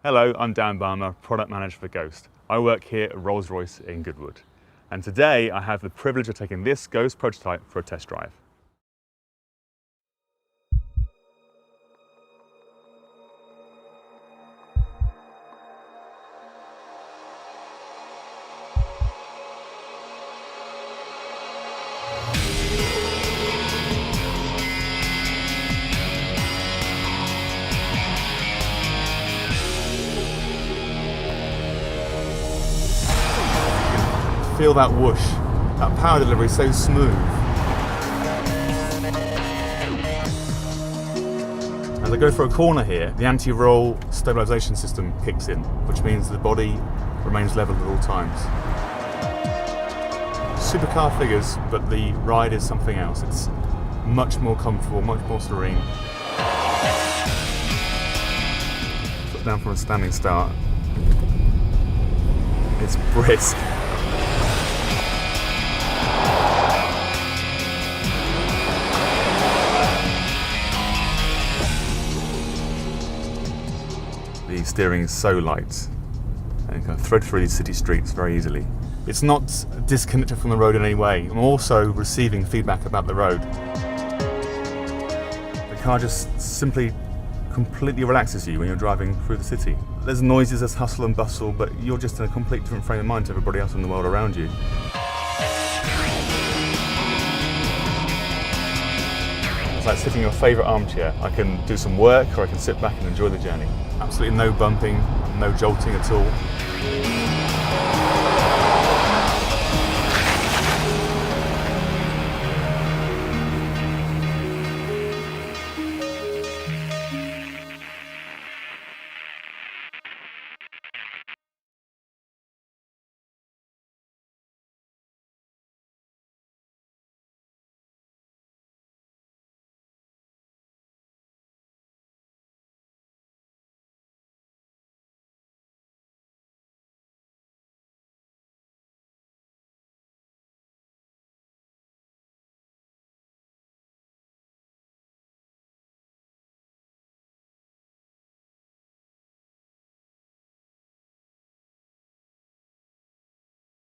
Hello, I'm Dan Balmer, Product Manager for Ghost. I work here at Rolls Royce in Goodwood. And today I have the privilege of taking this Ghost prototype for a test drive. Feel that whoosh, that power delivery is so smooth. As I go for a corner here, the anti-roll stabilisation system kicks in, which means the body remains level at all times. Supercar figures, but the ride is something else. It's much more comfortable, much more serene. Put down from a standing start. It's brisk. The steering is so light and you can thread through these city streets very easily. It's not disconnected from the road in any way. I'm also receiving feedback about the road. The car just simply completely relaxes you when you're driving through the city. There's noises, there's hustle and bustle, but you're just in a complete different frame of mind to everybody else in the world around you. It's like sitting in your favourite armchair. I can do some work or I can sit back and enjoy the journey. Absolutely no bumping, no jolting at all.